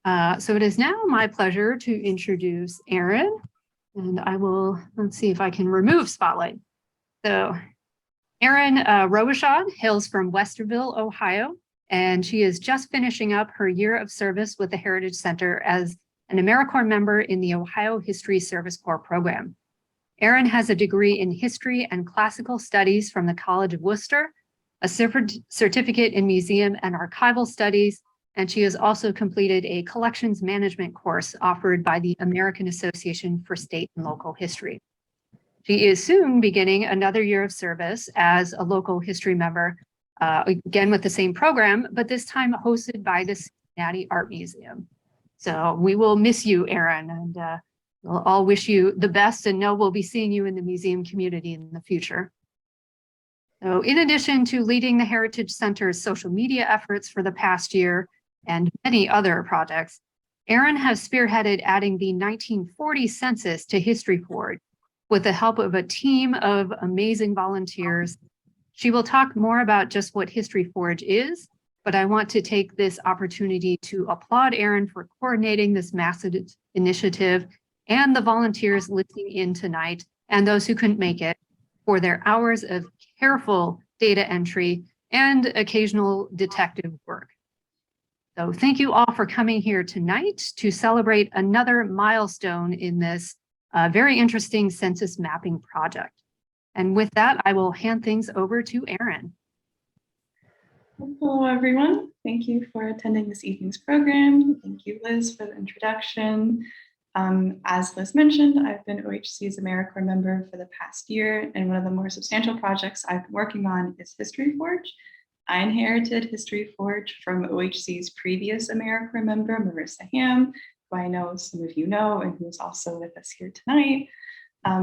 So it is now my pleasure to introduce Erin, and I will, let's see if I can remove Spotlight. So Erin Robichaud hails from Westerville, Ohio, and she is just finishing up her year of service with the Heritage Center as an AmeriCorps member in the Ohio History Service Corps program. Erin has a degree in history and classical studies from the College of Worcester, a certificate in museum and archival studies, and she has also completed a collections management course offered by the American Association for State and Local History. She is soon beginning another year of service as a local history member, again with the same program, but this time hosted by the Cincinnati Art Museum. So we will miss you, Erin, and we'll all wish you the best and know we'll be seeing you in the museum community in the future. So in addition to leading the Heritage Center's social media efforts for the past year and many other projects, Erin has spearheaded adding the 1940 census to HistoryForge with the help of a team of amazing volunteers. She will talk more about just what HistoryForge is, but I want to take this opportunity to applaud Erin for coordinating this massive initiative and the volunteers listening in tonight and those who couldn't make it for their hours of careful data entry and occasional detective work. So thank you all for coming here tonight to celebrate another milestone in this very interesting census mapping project. And with that, I will hand things over to Erin. Hello, everyone. Thank you for attending this evening's program. Thank you, Liz, for the introduction. As Liz mentioned, I've been OHC's AmeriCorps member for the past year, and one of the more substantial projects I've been working on is HistoryForge. I inherited HistoryForge from OHC's previous AmeriCorps member, Marissa Hamm, who I know some of you know and who's also with us here tonight.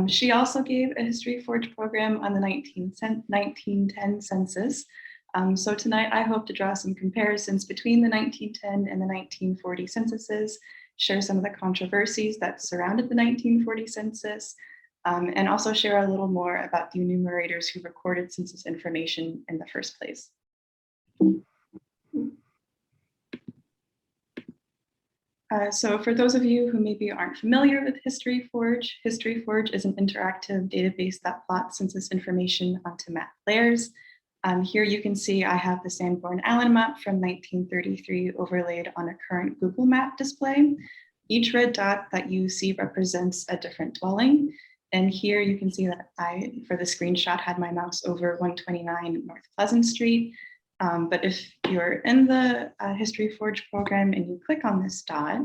She also gave a HistoryForge program on the 1910 census. So tonight I hope to draw some comparisons between the 1910 and the 1940 censuses, share some of the controversies that surrounded the 1940 census, and also share a little more about the enumerators who recorded census information in the first place. So for those of you who maybe aren't familiar with HistoryForge, HistoryForge is an interactive database that plots census information onto map layers. Here you can see I have the Sanborn Allen map from 1933 overlaid on a current Google map display. Each red dot that you see represents a different dwelling. And here you can see that I, for the screenshot, had my mouse over 129 North Pleasant Street. But if you're in the HistoryForge program and you click on this dot,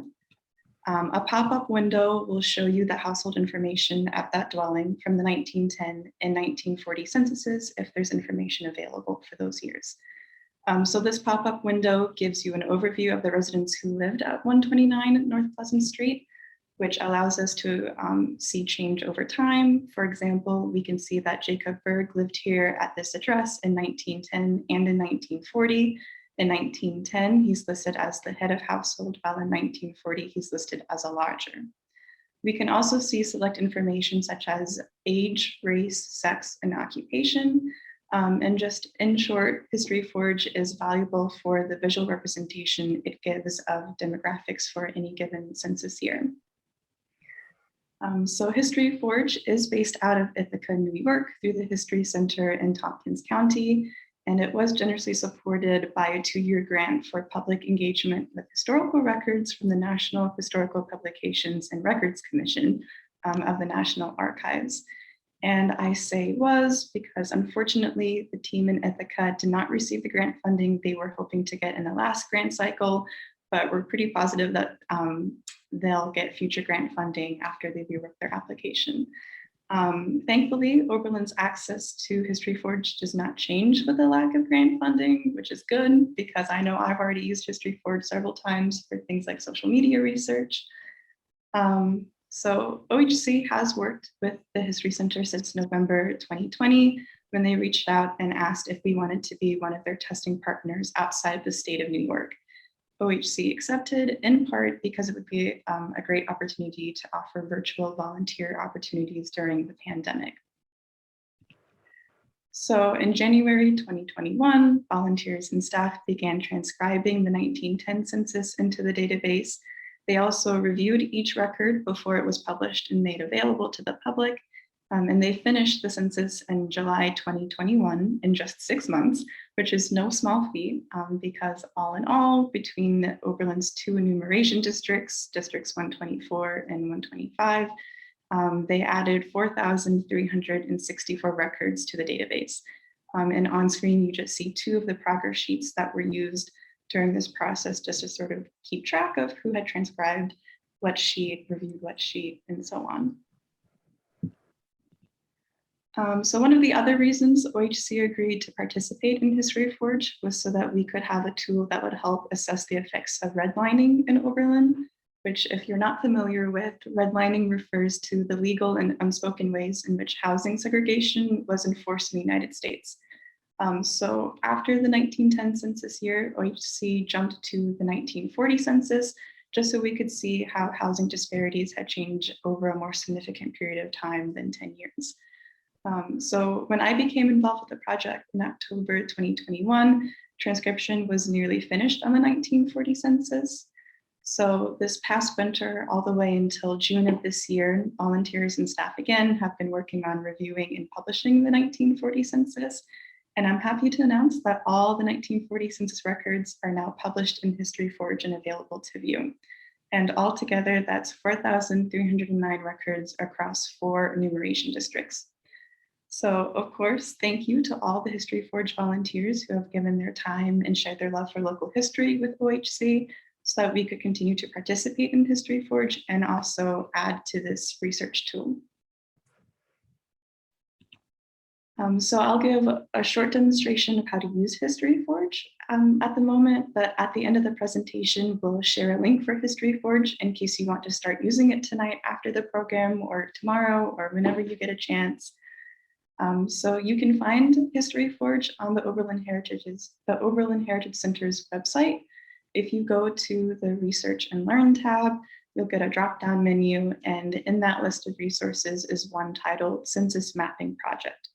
a pop-up window will show you the household information at that dwelling from the 1910 and 1940 censuses if there's information available for those years. So this pop-up window gives you an overview of the residents who lived at 129 North Pleasant Street, which allows us to see change over time. For example, we can see that Jacob Berg lived here at this address in 1910 and in 1940. In 1910, he's listed as the head of household, while in 1940, he's listed as a lodger. We can also see select information such as age, race, sex, and occupation. And just in short, HistoryForge is valuable for the visual representation it gives of demographics for any given census year. So HistoryForge is based out of Ithaca, New York, through the History Center in Tompkins County, and it was generously supported by a 2-year grant for public engagement with historical records from the National Historical Publications and Records Commission of the National Archives. And I say was because unfortunately the team in Ithaca did not receive the grant funding they were hoping to get in the last grant cycle, but we're pretty positive that they'll get future grant funding after they rework their application. Thankfully, Oberlin's access to HistoryForge does not change with the lack of grant funding, which is good because I know I've already used HistoryForge several times for things like social media research. So OHC has worked with the History Center since November 2020, when they reached out and asked if we wanted to be one of their testing partners outside the state of New York. OHC accepted in part because it would be a great opportunity to offer virtual volunteer opportunities during the pandemic. So in January 2021, volunteers and staff began transcribing the 1910 census into the database. They also reviewed each record before it was published and made available to the public. And they finished the census in July 2021 in just 6 months, which is no small feat because all in all, between Oberlin's 2 enumeration districts, districts 124 and 125, they added 4,364 records to the database. And on screen, you just see 2 of the progress sheets that were used during this process just to sort of keep track of who had transcribed what sheet, reviewed what sheet, and so on. So one of the other reasons OHC agreed to participate in HistoryForge was so that we could have a tool that would help assess the effects of redlining in Oberlin, which, if you're not familiar with, redlining refers to the legal and unspoken ways in which housing segregation was enforced in the United States. So after the 1910 census year, OHC jumped to the 1940 census, just so we could see how housing disparities had changed over a more significant period of time than 10 years. So when I became involved with the project in October 2021, transcription was nearly finished on the 1940 census. So this past winter, all the way until June of this year, volunteers and staff again have been working on reviewing and publishing the 1940 census. And I'm happy to announce that all the 1940 census records are now published in HistoryForge and available to view. And altogether, that's 4,309 records across 4 enumeration districts. So, of course, thank you to all the HistoryForge volunteers who have given their time and shared their love for local history with OHC so that we could continue to participate in HistoryForge and also add to this research tool. So I'll give a short demonstration of how to use HistoryForge at the moment, but at the end of the presentation, we'll share a link for HistoryForge in case you want to start using it tonight after the program or tomorrow or whenever you get a chance. So you can find HistoryForge on the Oberlin Heritage Center's website. If you go to the Research and Learn tab, you'll get a drop-down menu, and in that list of resources is one titled Census Mapping Project.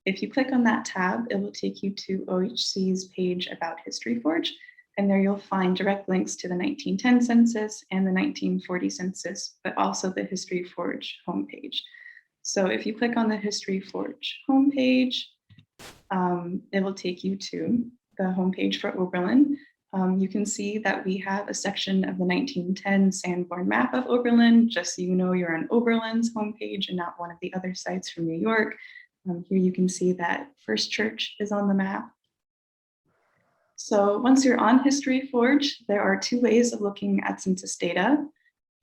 If you click on that tab, it will take you to OHC's page about HistoryForge, and there you'll find direct links to the 1910 census and the 1940 census, but also the HistoryForge homepage. So if you click on the HistoryForge homepage, it will take you to the homepage for Oberlin. You can see that we have a section of the 1910 Sanborn map of Oberlin, just so you know you're on Oberlin's homepage and not one of the other sites from New York. Here you can see that First Church is on the map. So once you're on HistoryForge, there are 2 ways of looking at census data.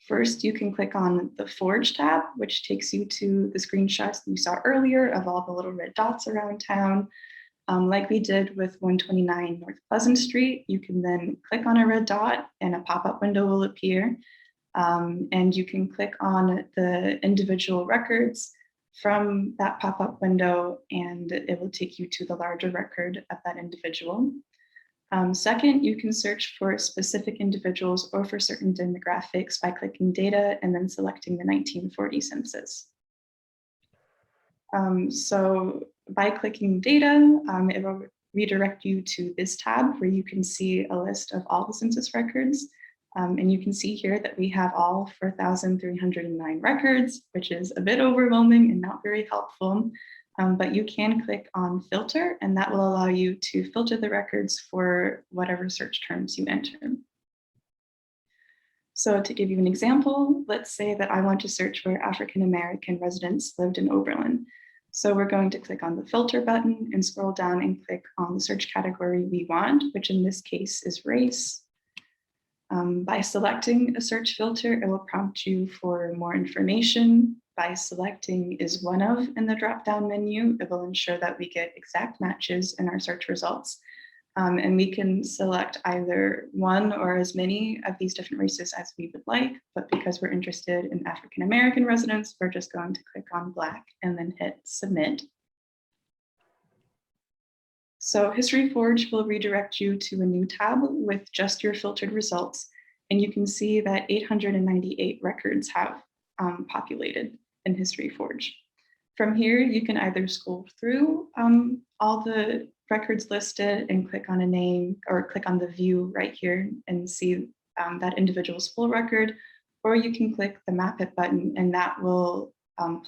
First, you can click on the Forge tab, which takes you to the screenshots you saw earlier of all the little red dots around town. Like we did with 129 North Pleasant Street, you can then click on a red dot and a pop-up window will appear. And you can click on the individual records from that pop-up window, and it will take you to the larger record of that individual. Second, you can search for specific individuals or for certain demographics by clicking data and then selecting the 1940 census. So by clicking data, it will redirect you to this tab where you can see a list of all the census records. And you can see here that we have all 4,309 records, which is a bit overwhelming and not very helpful. But you can click on filter, and that will allow you to filter the records for whatever search terms you enter. So to give you an example, let's say that I want to search where African-American residents lived in Oberlin. So we're going to click on the filter button and scroll down and click on the search category we want, which in this case is race. By selecting a search filter, it will prompt you for more information. By selecting is one of in the drop-down menu, it will ensure that we get exact matches in our search results. And we can select either one or as many of these different races as we would like, but because we're interested in African-American residents, we're just going to click on Black and then hit Submit. So HistoryForge will redirect you to a new tab with just your filtered results. And you can see that 898 records have populated in HistoryForge. From here, you can either scroll through all the records listed and click on a name, or click on the view right here and see that individual's full record, or you can click the Map It button and that will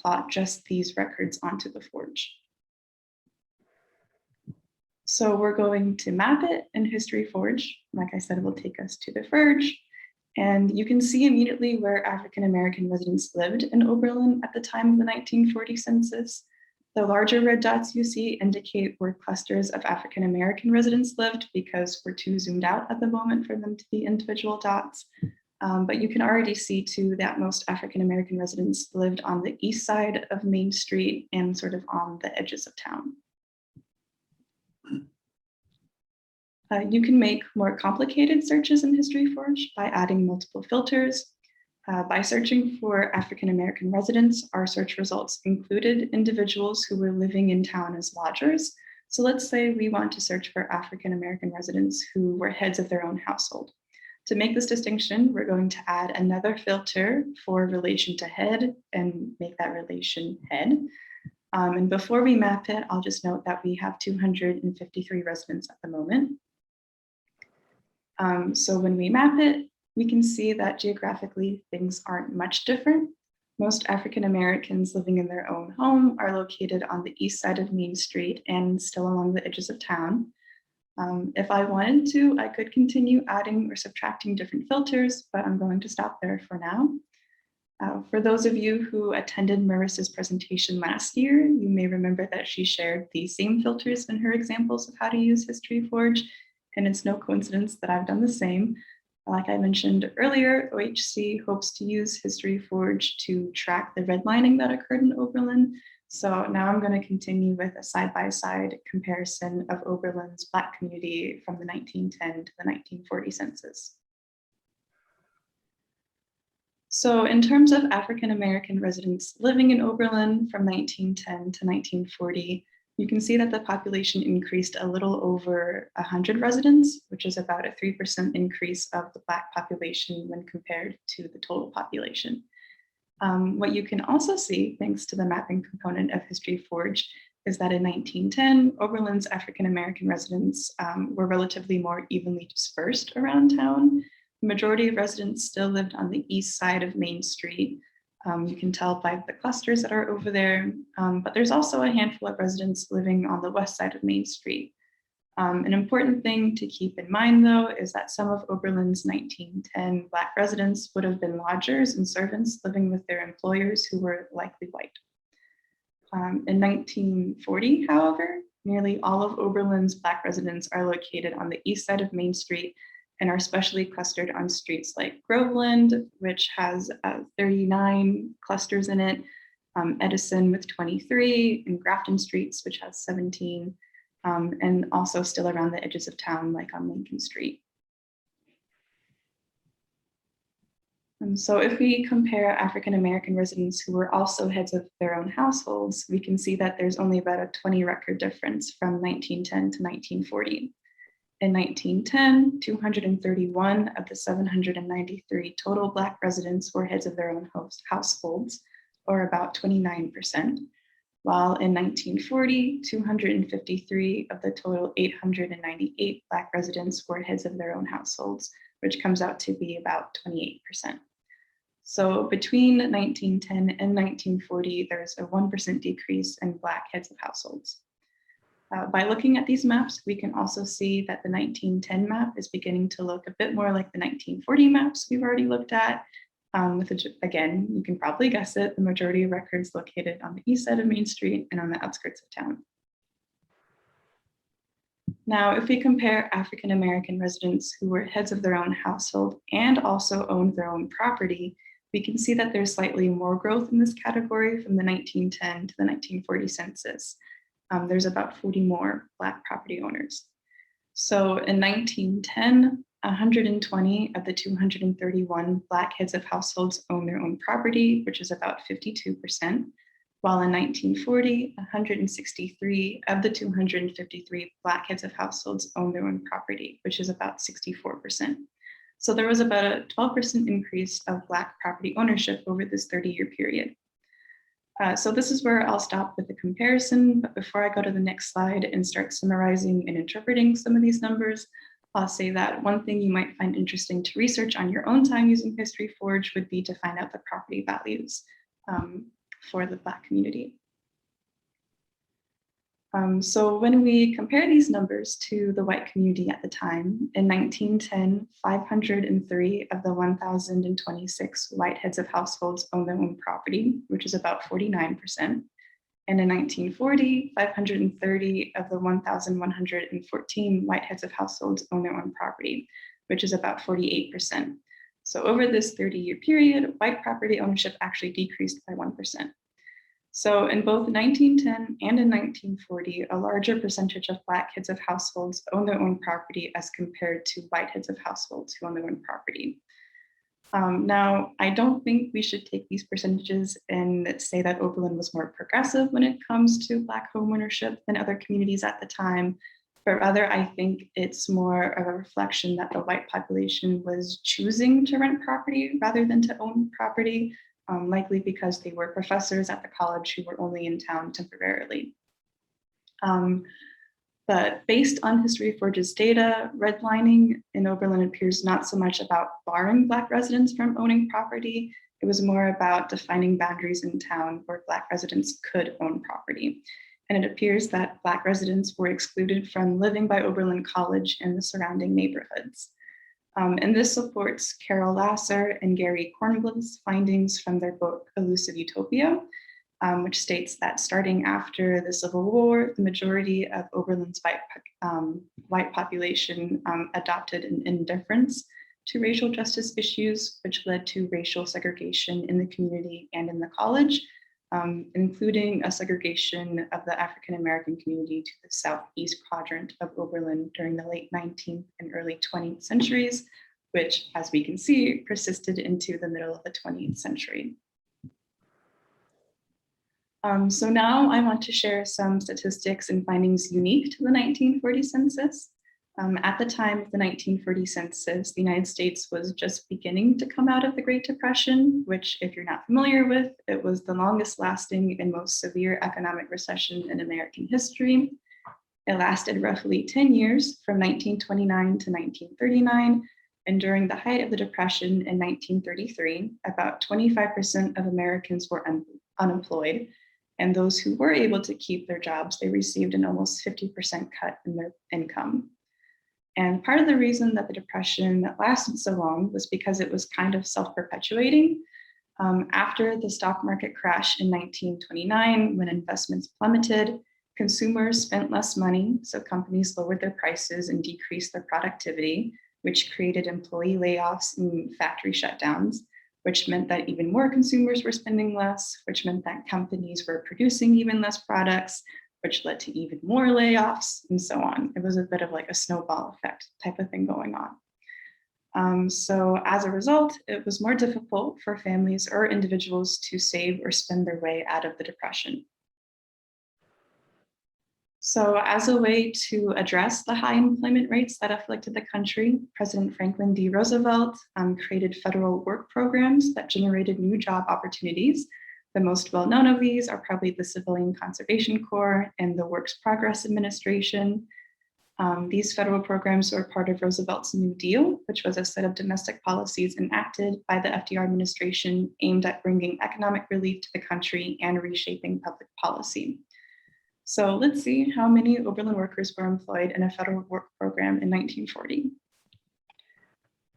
plot just these records onto the Forge. So we're going to map it in HistoryForge. Like I said, it will take us to the Forge. And you can see immediately where African-American residents lived in Oberlin at the time of the 1940 census. The larger red dots you see indicate where clusters of African-American residents lived, because we're too zoomed out at the moment for them to be individual dots. But you can already see too that most African-American residents lived on the east side of Main Street and sort of on the edges of town. You can make more complicated searches in HistoryForge by adding multiple filters. By searching for African-American residents, our search results included individuals who were living in town as lodgers. So let's say we want to search for African-American residents who were heads of their own household. To make this distinction, we're going to add another filter for relation to head and make that relation head. And before we map it, I'll just note that we have 253 residents at the moment. So when we map it, we can see that geographically things aren't much different. Most African Americans living in their own home are located on the east side of Main Street and still along the edges of town. If I wanted to, I could continue adding or subtracting different filters, but I'm going to stop there for now. For those of you who attended Marissa's presentation last year, you may remember that she shared the same filters in her examples of how to use HistoryForge, and it's no coincidence that I've done the same. Like I mentioned earlier, OHC hopes to use HistoryForge to track the redlining that occurred in Oberlin. So now I'm going to continue with a side-by-side comparison of Oberlin's Black community from the 1910 to the 1940 census. So in terms of African-American residents living in Oberlin from 1910 to 1940, you can see that the population increased a little over 100 residents, which is about a 3% increase of the Black population when compared to the total population. What you can also see, thanks to the mapping component of HistoryForge, is that in 1910, Oberlin's African-American residents were relatively more evenly dispersed around town. The majority of residents still lived on the east side of Main Street. You can tell by the clusters that are over there, but there's also a handful of residents living on the west side of Main Street. An important thing to keep in mind, though, is that some of Oberlin's 1910 Black residents would have been lodgers and servants living with their employers who were likely white. In 1940, however, nearly all of Oberlin's Black residents are located on the east side of Main Street and are especially clustered on streets like Groveland, which has 39 clusters in it, Edison with 23, and Grafton Streets, which has 17, and also still around the edges of town, like on Lincoln Street. And so if we compare African-American residents who were also heads of their own households, we can see that there's only about a 20 record difference from 1910 to 1940. In 1910, 231 of the 793 total Black residents were heads of their own households, or about 29%, while in 1940, 253 of the total 898 Black residents were heads of their own households, which comes out to be about 28%. So between 1910 and 1940, there's a 1% decrease in Black heads of households. By looking at these maps, we can also see that the 1910 map is beginning to look a bit more like the 1940 maps we've already looked at. Again, you can probably guess it, the majority of records located on the east side of Main Street and on the outskirts of town. Now, if we compare African-American residents who were heads of their own household and also owned their own property, we can see that there's slightly more growth in this category from the 1910 to the 1940 census. There's about 40 more Black property owners. So in 1910, 120 of the 231 Black heads of households own their own property, which is about 52%, while in 1940, 163 of the 253 Black heads of households own their own property, which is about 64%. So there was about a 12% increase of Black property ownership over this 30-year period. So this is where I'll stop with the comparison, but before I go to the next slide and start summarizing and interpreting some of these numbers, I'll say that one thing you might find interesting to research on your own time using HistoryForge would be to find out the property values for the Black community. So when we compare these numbers to the white community at the time, in 1910, 503 of the 1,026 white heads of households owned their own property, which is about 49%. And in 1940, 530 of the 1,114 white heads of households owned their own property, which is about 48%. So over this 30-year period, white property ownership actually decreased by 1%. So in both 1910 and in 1940, a larger percentage of Black heads of households own their own property as compared to white heads of households who own their own property. Now, I don't think we should take these percentages and say that Oberlin was more progressive when it comes to Black homeownership than other communities at the time, but rather I think it's more of a reflection that the white population was choosing to rent property rather than to own property, likely because they were professors at the college who were only in town temporarily. But based on HistoryForge's data, redlining in Oberlin appears not so much about barring Black residents from owning property, it was more about defining boundaries in town where Black residents could own property. And it appears that Black residents were excluded from living by Oberlin College and the surrounding neighborhoods. And this supports Carol Lasser and Gary Kornbluth's findings from their book, Elusive Utopia, which states that starting after the Civil War, the majority of Oberlin's white population adopted an indifference to racial justice issues, which led to racial segregation in the community and in the college, including a segregation of the African-American community to the southeast quadrant of Oberlin during the late 19th and early 20th centuries, which, as we can see, persisted into the middle of the 20th century. So now I want to share some statistics and findings unique to the 1940 census. At the time of the 1940 census, the United States was just beginning to come out of the Great Depression, which, if you're not familiar with, it was the longest lasting and most severe economic recession in American history. It lasted roughly 10 years, from 1929 to 1939, and during the height of the Depression in 1933, about 25% of Americans were unemployed, and those who were able to keep their jobs, they received an almost 50% cut in their income. And part of the reason that the Depression lasted so long was because it was kind of self-perpetuating. After the stock market crash in 1929, when investments plummeted, consumers spent less money, so companies lowered their prices and decreased their productivity, which created employee layoffs and factory shutdowns, which meant that even more consumers were spending less, which meant that companies were producing even less products, which led to even more layoffs, and so on. It was a bit of like a snowball effect type of thing going on. So as a result, it was more difficult for families or individuals to save or spend their way out of the Depression. So as a way to address the high employment rates that afflicted the country, President Franklin D. Roosevelt created federal work programs that generated new job opportunities. The most well-known of these are probably the Civilian Conservation Corps and the Works Progress Administration. These federal programs were part of Roosevelt's New Deal, which was a set of domestic policies enacted by the FDR administration aimed at bringing economic relief to the country and reshaping public policy. So let's see how many Oberlin workers were employed in a federal work program in 1940.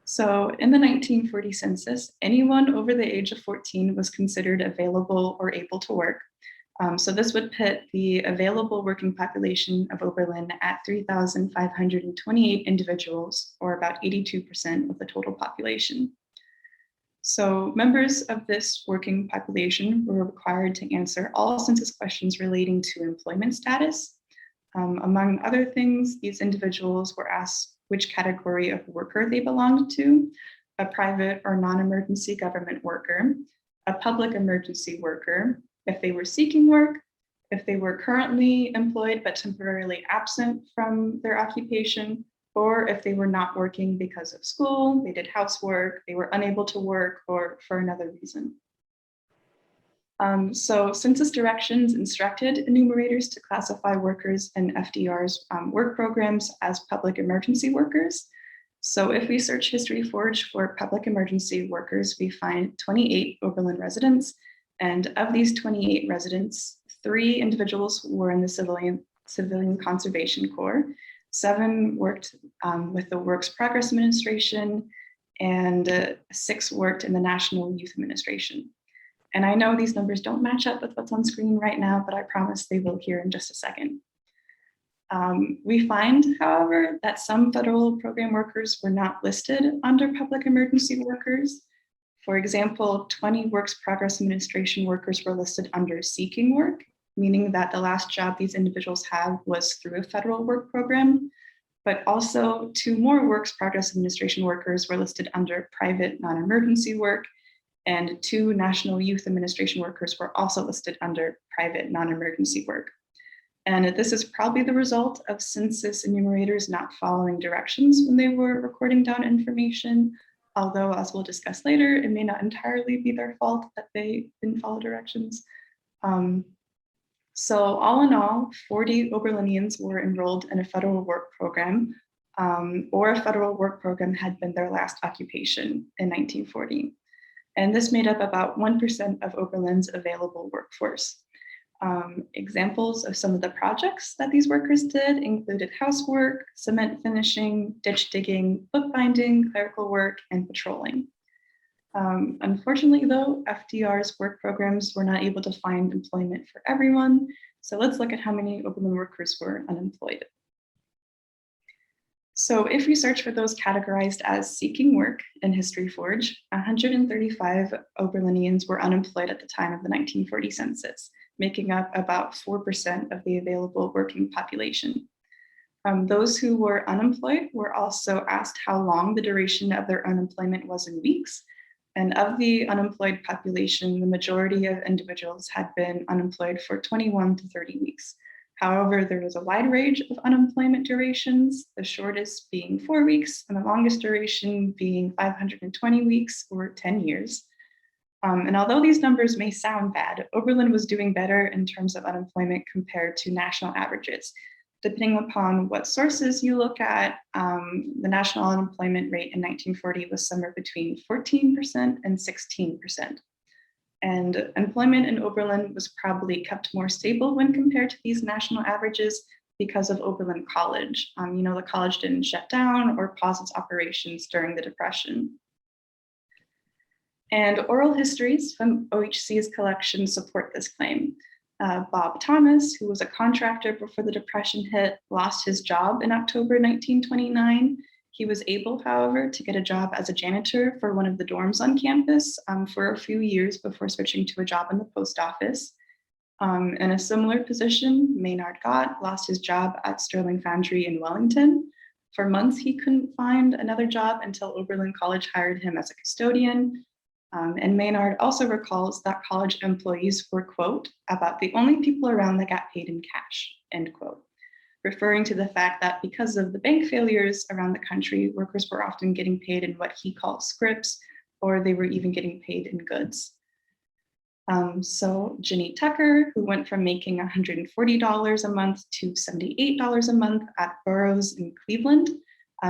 So in the 1940 census, anyone over the age of 14 was considered available or able to work. So this would put the available working population of Oberlin at 3,528 individuals, or about 82% of the total population. So members of this working population were required to answer all census questions relating to employment status. Among other things, these individuals were asked which category of worker they belonged to: a private or non-emergency government worker, a public emergency worker, if they were seeking work, if they were currently employed but temporarily absent from their occupation, or if they were not working because of school, they did housework, they were unable to work, or for another reason. So census directions instructed enumerators to classify workers in FDR's work programs as public emergency workers. So if we search HistoryForge for public emergency workers, we find 28 Oberlin residents. And of these 28 residents, 3 individuals were in the Civilian Conservation Corps, 7 worked with the Works Progress Administration, and 6 worked in the National Youth Administration. And I know these numbers don't match up with what's on screen right now, but I promise they will here in just a second. We find, however, that some federal program workers were not listed under public emergency workers. For example, 20 Works Progress Administration workers were listed under seeking work, meaning that the last job these individuals had was through a federal work program. But also 2 more Works Progress Administration workers were listed under private non-emergency work, and 2 National Youth Administration workers were also listed under private non-emergency work. And this is probably the result of census enumerators not following directions when they were recording down information, although as we'll discuss later, it may not entirely be their fault that they didn't follow directions. So all in all, 40 Oberlinians were enrolled in a federal work program, or a federal work program had been their last occupation in 1940. And this made up about 1% of Oberlin's available workforce. Examples of some of the projects that these workers did included housework, cement finishing, ditch digging, bookbinding, clerical work, and patrolling. Unfortunately, though, FDR's work programs were not able to find employment for everyone. So let's look at how many Oberlin workers were unemployed. So if we search for those categorized as seeking work in HistoryForge, 135 Oberlinians were unemployed at the time of the 1940 census, making up about 4% of the available working population. Those who were unemployed were also asked how long the duration of their unemployment was in weeks. And of the unemployed population, the majority of individuals had been unemployed for 21 to 30 weeks. However, there was a wide range of unemployment durations, the shortest being 4 weeks and the longest duration being 520 weeks or 10 years. And although these numbers may sound bad, Oberlin was doing better in terms of unemployment compared to national averages. Depending upon what sources you look at, the national unemployment rate in 1940 was somewhere between 14% and 16%. And employment in Oberlin was probably kept more stable when compared to these national averages because of Oberlin College. The college didn't shut down or pause its operations during the Depression. And oral histories from OHC's collection support this claim. Bob Thomas, who was a contractor before the Depression hit, lost his job in October 1929. He was able, however, to get a job as a janitor for one of the dorms on campus for a few years before switching to a job in the post office. In a similar position, Maynard Gott lost his job at Sterling Foundry in Wellington. For months, he couldn't find another job until Oberlin College hired him as a custodian. And Maynard also recalls that college employees were, quote, about the only people around that got paid in cash, end quote, referring to the fact that because of the bank failures around the country, workers were often getting paid in what he called scripts, or they were even getting paid in goods. So Jenny Tucker, who went from making $140 a month to $78 a month at Burroughs in Cleveland,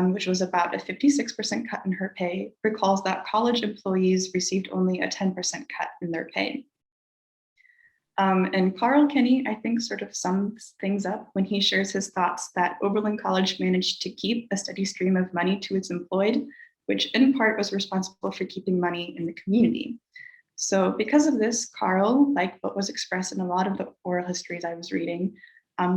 which was about a 56% cut in her pay, recalls that college employees received only a 10% cut in their pay. And Carl Kinney, I think, sort of sums things up when he shares his thoughts that Oberlin College managed to keep a steady stream of money to its employed, which in part was responsible for keeping money in the community. So because of this, Carl, like what was expressed in a lot of the oral histories I was reading,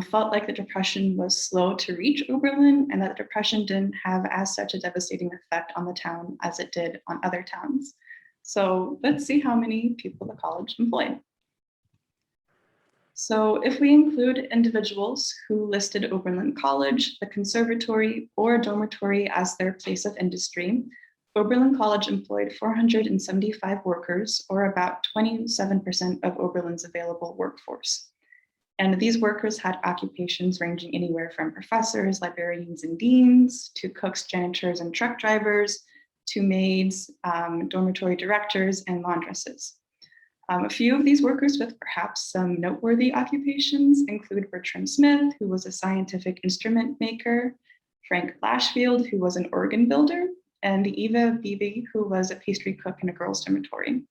felt like the Depression was slow to reach Oberlin and that the Depression didn't have as such a devastating effect on the town as it did on other towns. So let's see how many people the college employed. So if we include individuals who listed Oberlin College, the conservatory, or dormitory as their place of industry, Oberlin College employed 475 workers, or about 27% of Oberlin's available workforce. And these workers had occupations ranging anywhere from professors, librarians, and deans, to cooks, janitors, and truck drivers, to maids, dormitory directors, and laundresses. A few of these workers with perhaps some noteworthy occupations include Bertram Smith, who was a scientific instrument maker, Frank Lashfield, who was an organ builder, and Eva Beebe, who was a pastry cook in a girls' dormitory.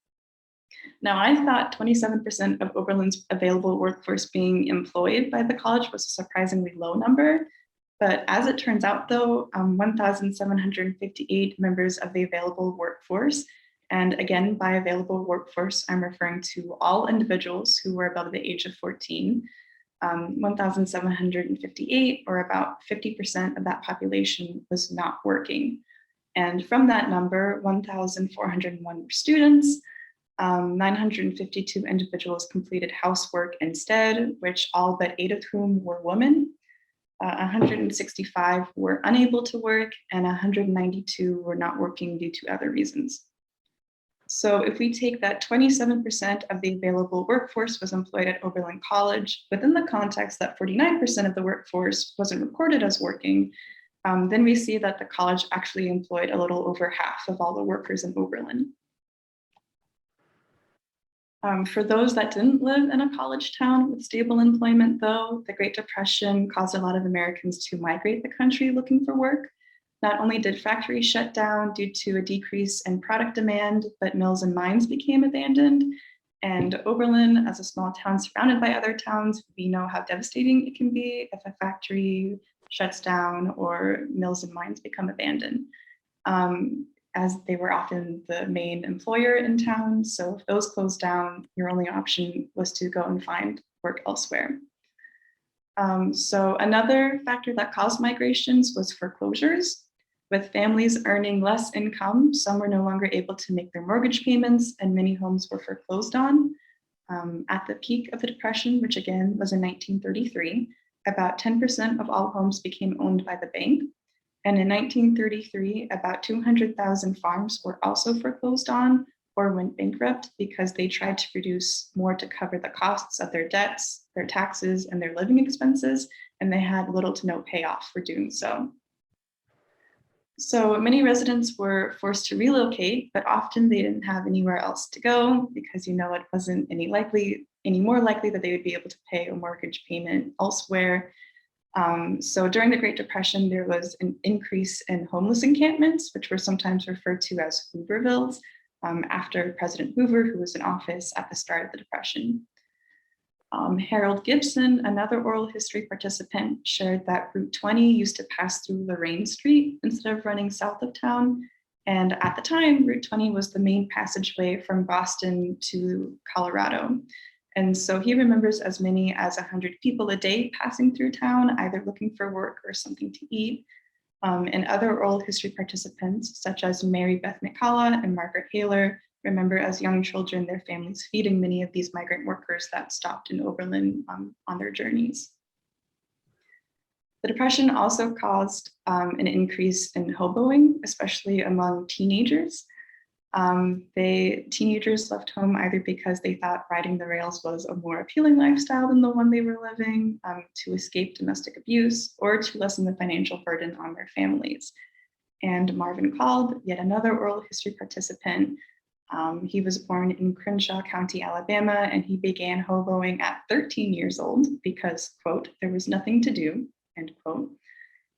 Now, I thought 27% of Oberlin's available workforce being employed by the college was a surprisingly low number. But as it turns out, though, 1,758 members of the available workforce, and again, by available workforce, I'm referring to all individuals who were above the age of 14, 1,758, or about 50% of that population, was not working. And from that number, 1,401 were students, 952 individuals completed housework instead, which all but 8 of whom were women. 165 were unable to work, and 192 were not working due to other reasons. So if we take that 27% of the available workforce was employed at Oberlin College, within the context that 49% of the workforce wasn't reported as working, then we see that the college actually employed a little over half of all the workers in Oberlin. For those that didn't live in a college town with stable employment, though, the Great Depression caused a lot of Americans to migrate the country looking for work. Not only did factories shut down due to a decrease in product demand, but mills and mines became abandoned. And Oberlin, as a small town surrounded by other towns, we know how devastating it can be if a factory shuts down or mills and mines become abandoned, as they were often the main employer in town. So if those closed down, your only option was to go and find work elsewhere. So another factor that caused migrations was foreclosures. With families earning less income, some were no longer able to make their mortgage payments, and many homes were foreclosed on. At the peak of the Depression, which again was in 1933, about 10% of all homes became owned by the bank. And in 1933, about 200,000 farms were also foreclosed on or went bankrupt because they tried to produce more to cover the costs of their debts, their taxes, and their living expenses, and they had little to no payoff for doing so. So many residents were forced to relocate, but often they didn't have anywhere else to go because, it wasn't any more likely that they would be able to pay a mortgage payment elsewhere. So during the Great Depression, there was an increase in homeless encampments, which were sometimes referred to as Hoovervilles, after President Hoover, who was in office at the start of the Depression. Harold Gibson, another oral history participant, shared that Route 20 used to pass through Lorraine Street instead of running south of town. And at the time, Route 20 was the main passageway from Boston to Colorado. And so he remembers as many as 100 people a day passing through town, either looking for work or something to eat. And other oral history participants, such as Mary Beth McCullough and Margaret Haler, remember as young children their families feeding many of these migrant workers that stopped in Oberlin on their journeys. The Depression also caused an increase in hoboing, especially among teenagers. Teenagers left home either because they thought riding the rails was a more appealing lifestyle than the one they were living, to escape domestic abuse, or to lessen the financial burden on their families. And Marvin Cald, yet another oral history participant, he was born in Crenshaw County, Alabama, and he began hoboing at 13 years old because, quote, there was nothing to do, end quote.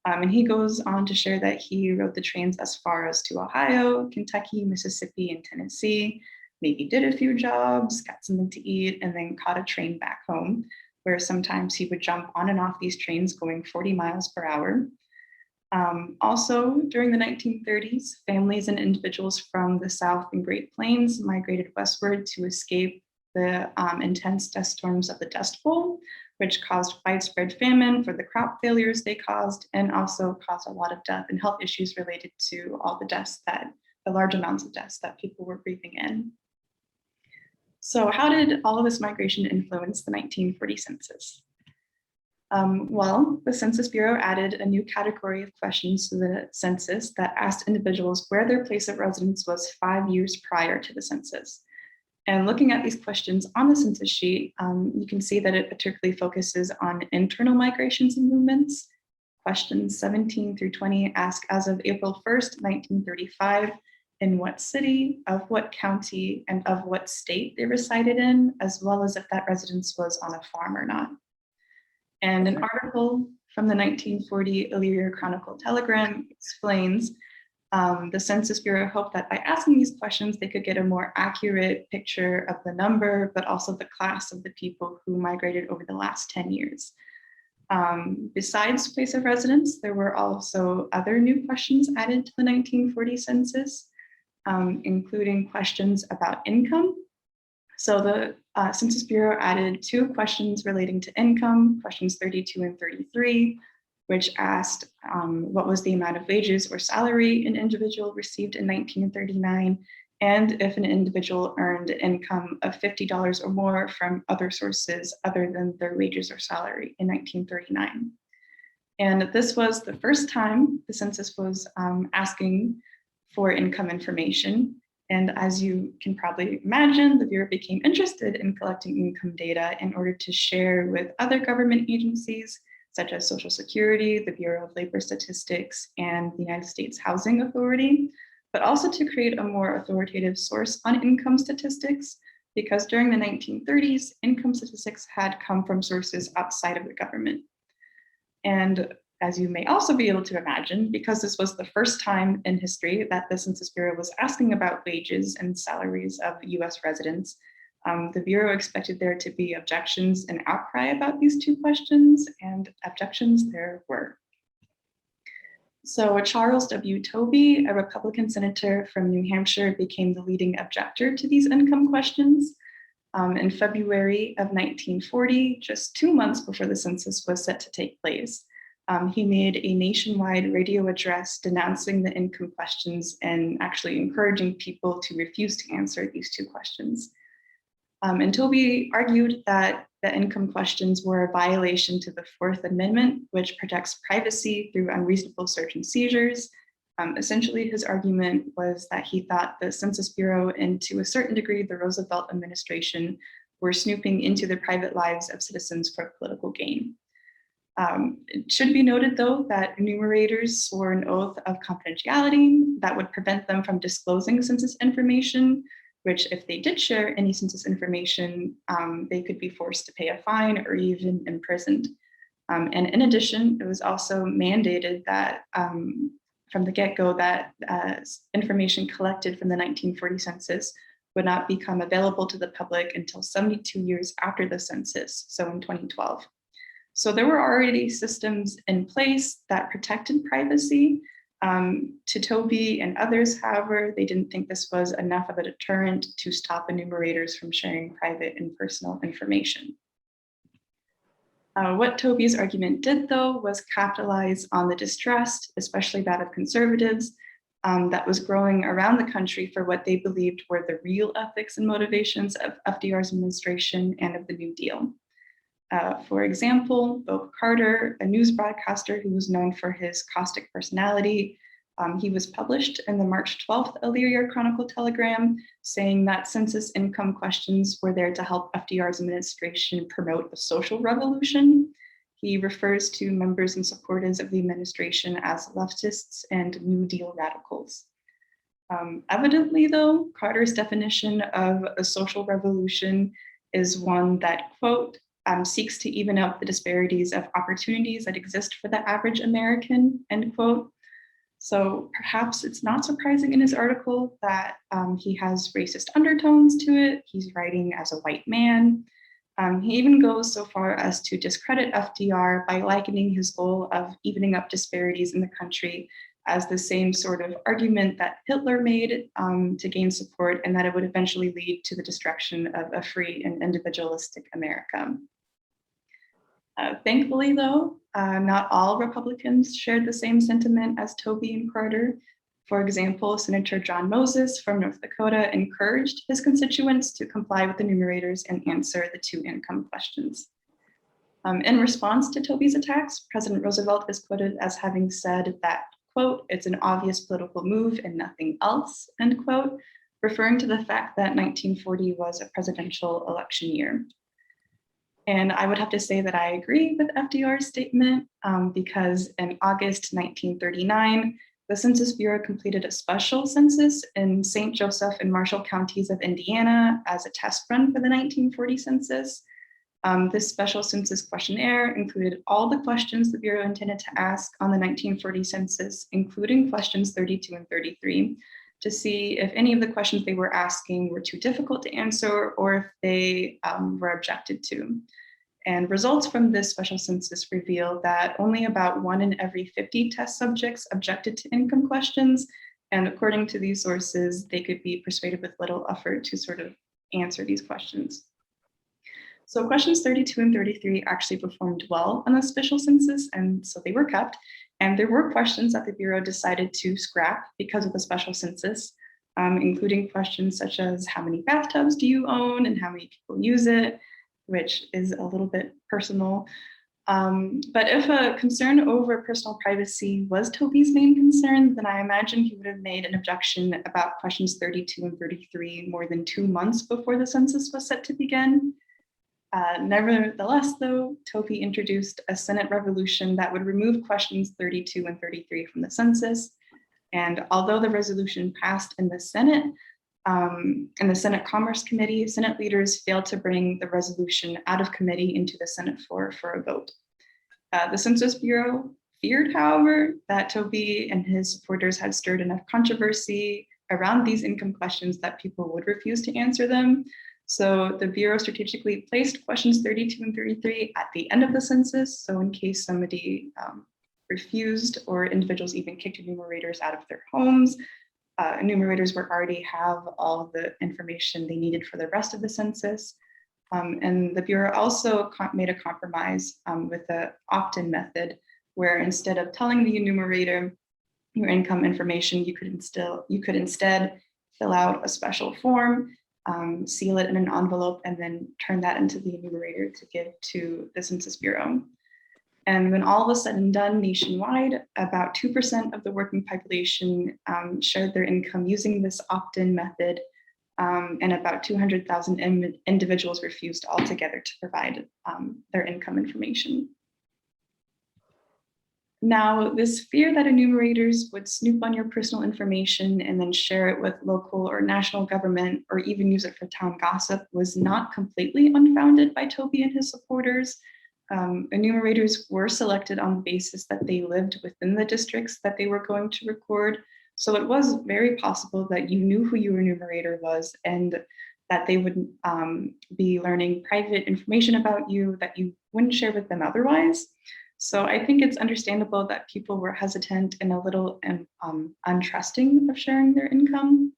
And he goes on to share that he rode the trains as far as to Ohio, Kentucky, Mississippi, and Tennessee, maybe did a few jobs, got something to eat, and then caught a train back home, where sometimes he would jump on and off these trains going 40 miles per hour. Also, during the 1930s, families and individuals from the South and Great Plains migrated westward to escape the intense dust storms of the Dust Bowl, which caused widespread famine for the crop failures they caused, and also caused a lot of death and health issues related to all the large amounts of dust that people were breathing in. So how did all of this migration influence the 1940 census? Well, the Census Bureau added a new category of questions to the census that asked individuals where their place of residence was 5 years prior to the census. And looking at these questions on the census sheet, you can see that it particularly focuses on internal migrations and movements. Questions 17 through 20 ask as of April 1st, 1935, in what city, of what county, and of what state they resided in, as well as if that residence was on a farm or not. And an article from the 1940 Elyria Chronicle Telegram explains the Census Bureau hoped that by asking these questions, they could get a more accurate picture of the number, but also the class of the people who migrated over the last 10 years. Besides place of residence, there were also other new questions added to the 1940 census, including questions about income. So the Census Bureau added 2 questions relating to income, questions 32 and 33, which asked what was the amount of wages or salary an individual received in 1939, and if an individual earned income of $50 or more from other sources other than their wages or salary in 1939. And this was the first time the census was asking for income information. And as you can probably imagine, the Bureau became interested in collecting income data in order to share with other government agencies, such as Social Security, the Bureau of Labor Statistics, and the United States Housing Authority, but also to create a more authoritative source on income statistics, because during the 1930s, income statistics had come from sources outside of the government. And as you may also be able to imagine, because this was the first time in history that the Census Bureau was asking about wages and salaries of US residents, the Bureau expected there to be objections and outcry about these 2 questions, and objections there were. So Charles W. Tobey, a Republican senator from New Hampshire, became the leading objector to these income questions. In February of 1940, just 2 months before the census was set to take place, he made a nationwide radio address denouncing the income questions and actually encouraging people to refuse to answer these 2 questions. And Tobey argued that the income questions were a violation to the 4th Amendment, which protects privacy through unreasonable search and seizures. Essentially, his argument was that he thought the Census Bureau, and to a certain degree, the Roosevelt administration, were snooping into the private lives of citizens for political gain. It should be noted, though, that enumerators swore an oath of confidentiality that would prevent them from disclosing census information, which if they did share any census information, they could be forced to pay a fine or even imprisoned. And in addition, it was also mandated that from the get-go that information collected from the 1940 census would not become available to the public until 72 years after the census, so in 2012. So there were already systems in place that protected privacy. To Tobey and others, however, they didn't think this was enough of a deterrent to stop enumerators from sharing private and personal information. What Tobey's argument did, though, was capitalize on the distrust, especially that of conservatives, that was growing around the country for what they believed were the real ethics and motivations of FDR's administration and of the New Deal. For example, Bob Carter, a news broadcaster who was known for his caustic personality, he was published in the March 12th Elyria Chronicle Telegram, saying that census income questions were there to help FDR's administration promote a social revolution. He refers to members and supporters of the administration as leftists and New Deal radicals. Evidently, though, Carter's definition of a social revolution is one that, quote, seeks to even out the disparities of opportunities that exist for the average American, end quote. So perhaps it's not surprising in his article that he has racist undertones to it. He's writing as a white man. He even goes so far as to discredit FDR by likening his goal of evening up disparities in the country as the same sort of argument that Hitler made to gain support, and that it would eventually lead to the destruction of a free and individualistic America. Thankfully, though, not all Republicans shared the same sentiment as Tobey and Carter. For example, Senator John Moses from North Dakota encouraged his constituents to comply with the enumerators and answer the 2 income questions. In response to Tobey's attacks, President Roosevelt is quoted as having said that, quote, it's an obvious political move and nothing else, end quote, referring to the fact that 1940 was a presidential election year. And I would have to say that I agree with FDR's statement because in August 1939, The Census Bureau completed a special census in St. Joseph and Marshall counties of Indiana as a test run for the 1940 census. This special census questionnaire included all the questions the Bureau intended to ask on the 1940 census, including questions 32 and 33, to see if any of the questions they were asking were too difficult to answer or if they were objected to. And results from this special census revealed that only about 1 in every 50 test subjects objected to income questions. And according to these sources, they could be persuaded with little effort to sort of answer these questions. So questions 32 and 33 actually performed well on the special census, and so they were kept. And there were questions that the Bureau decided to scrap because of the special census, including questions such as how many bathtubs do you own and how many people use it, which is a little bit personal. But if a concern over personal privacy was Toby's main concern, then I imagine he would have made an objection about questions 32 and 33 more than 2 months before the census was set to begin. Nevertheless, though, Toby introduced a Senate resolution that would remove questions 32 and 33 from the census. And although the resolution passed in the Senate Commerce Committee, Senate leaders failed to bring the resolution out of committee into the Senate floor for a vote. The Census Bureau feared, however, that Toby and his supporters had stirred enough controversy around these income questions that people would refuse to answer them. So the Bureau strategically placed questions 32 and 33 at the end of the census. So in case somebody refused or individuals even kicked enumerators out of their homes, enumerators would already have all the information they needed for the rest of the census. And the Bureau also made a compromise with the opt-in method, where instead of telling the enumerator your income information, you could instead fill out a special form, seal it in an envelope, and then turn that into the enumerator to give to the Census Bureau. And when all was said and done nationwide, about 2% of the working population shared their income using this opt-in method, and about 200,000 individuals refused altogether to provide their income information. Now, this fear that enumerators would snoop on your personal information and then share it with local or national government, or even use it for town gossip, was not completely unfounded by Toby and his supporters. Enumerators were selected on the basis that they lived within the districts that they were going to record. So it was very possible that you knew who your enumerator was and that they would be learning private information about you that you wouldn't share with them otherwise. So I think it's understandable that people were hesitant and a little untrusting of sharing their income.